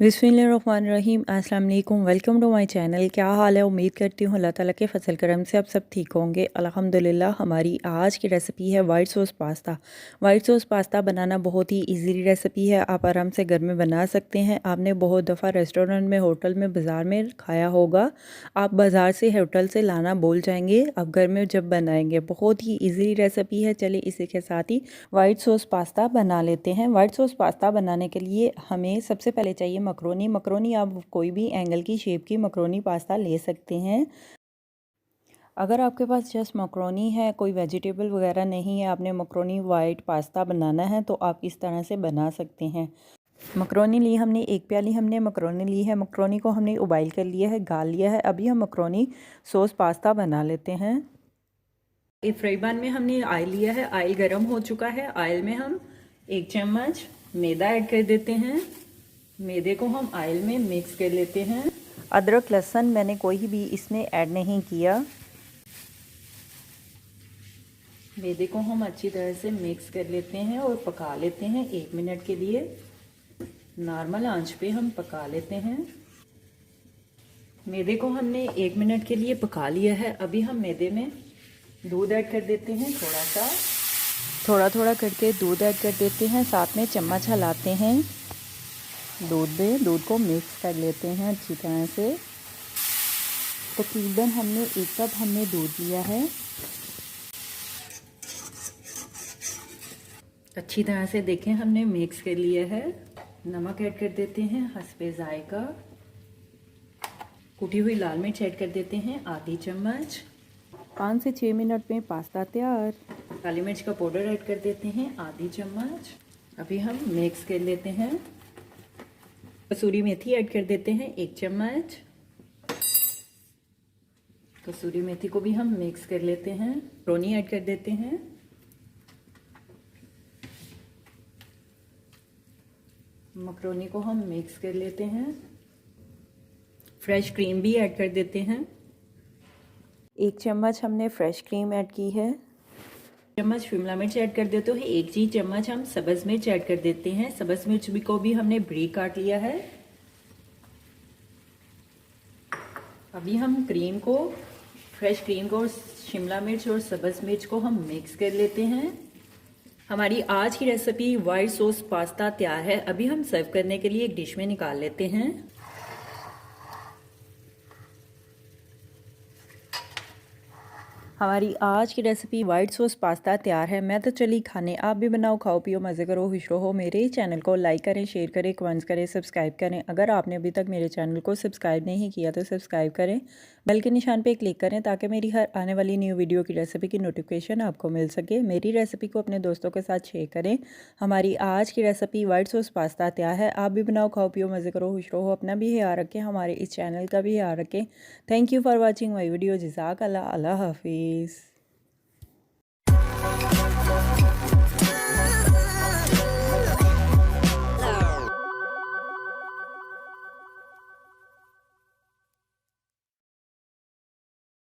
बिस्मिल्लाहिर्रहमानिर्रहीम। अस्सलाम वालेकुम। Welcome to my channel. क्या हाल है? उम्मीद करती हूँ अल्लाह ताला के फजल करम से आप सब ठीक होंगे। अल्हम्दुलिल्लाह। हमारी आज की रेसिपी है white sauce pasta. White sauce pasta बनाना बहुत ही इजी रेसिपी है, आप आराम से घर में बना सकते हैं। आपने बहुत दफ़ा रेस्टोरेंट में, होटल में, बाज़ार में खाया होगा। आप बाज़ार से, होटल से लाना भूल जाएंगे, आप घर में जब बनाएंगे। बहुत ही ईजी रेसिपी है। चलिए इसी के साथ ही वाइट सॉस पास्ता बना लेते हैं। वाइट सॉस पास्ता बनाने के लिए हमें सबसे पहले चाहिए मकरोनी। मकरोनी आप कोई भी एंगल की शेप की मकरोनी पास्ता ले सकते हैं। अगर आपके पास जस्ट मकरोनी है, कोई वेजिटेबल वगैरह नहीं है, आपने मकरोनी वाइट पास्ता बनाना है तो आप इस तरह से बना सकते हैं। मकरोनी ली हमने, एक प्याली हमने मकरोनी ली है। मकरोनी को हमने उबाइल कर लिया है, गाल लिया है। अभी हम मकरोनी सॉस पास्ता बना लेते हैं। एक फ्राई पैन में हमने ऑयल लिया है, ऑयल गर्म हो चुका है। ऑयल में हम 1 चम्मच मैदा ऐड कर देते हैं। मैदे को हम ऑयल में मिक्स कर लेते हैं। अदरक लहसुन मैंने कोई भी इसमें ऐड नहीं किया। मैदे को हम अच्छी तरह से मिक्स कर लेते हैं और पका लेते हैं 1 मिनट के लिए। नॉर्मल आंच पे हम पका लेते हैं। मैदे को हमने 1 मिनट के लिए पका लिया है। अभी हम मैदे में दूध ऐड कर देते हैं। थोड़ा करके दूध ऐड कर देते हैं। साथ में चम्मच हिलाते हैं। दूध को मिक्स कर लेते हैं अच्छी तरह से। तकरीबन हमने 1 कप हमने दूध लिया है। अच्छी तरह से देखें हमने मिक्स कर लिया है। नमक ऐड कर देते हैं हस्बे जायका। कुटी हुई लाल मिर्च ऐड कर देते हैं आधी चम्मच। 5 से 6 मिनट में पास्ता तैयार। काली मिर्च का पाउडर ऐड कर देते हैं आधी चम्मच। अभी हम मिक्स कर लेते हैं। कसूरी मेथी ऐड कर देते हैं 1 चम्मच। कसूरी मेथी को भी हम मिक्स कर लेते हैं। मकरोनी ऐड कर देते हैं। मकरोनी को हम मिक्स कर लेते हैं। फ्रेश क्रीम भी ऐड कर देते हैं। 1 चम्मच हमने फ्रेश क्रीम ऐड की है। चम्मच शिमला मिर्च ऐड कर देते हैं। 1 चम्मच हम सब्ज़ मिर्च ऐड कर देते हैं। सब्ज़ मिर्च भी को भी हमने बारीक काट लिया है। अभी हम फ्रेश क्रीम को, शिमला मिर्च और सब्ज़ मिर्च को हम मिक्स कर लेते हैं। हमारी आज की रेसिपी वाइट सॉस पास्ता तैयार है। अभी हम सर्व करने के लिए एक डिश में निकाल लेते हैं। हमारी आज की रेसिपी वाइट सॉस पास्ता तैयार है। मैं तो चली खाने, आप भी बनाओ, खाओ पियो, मज़े करो, खुश रहो। मेरे चैनल को लाइक करें, शेयर करें, कमेंट्स करें, सब्सक्राइब करें। अगर आपने अभी तक मेरे चैनल को सब्सक्राइब नहीं किया तो सब्सक्राइब करें, बेल के निशान पे क्लिक करें ताकि मेरी हर आने वाली न्यू वीडियो की रेसिपी की नोटिफिकेशन आपको मिल सके। मेरी रेसिपी को अपने दोस्तों के साथ शेयर करें। हमारी आज की रेसिपी वाइट सॉस पास्ता तैयार है। आप भी बनाओ, खाओ पियो, मज़े करो, खुश रहो। अपना भी ख्याल रखें, हमारे इस चैनल का भी ख्याल रखें। Thank you for watching my video. जज़ाक अल्लाह। अल्लाह हाफिज़।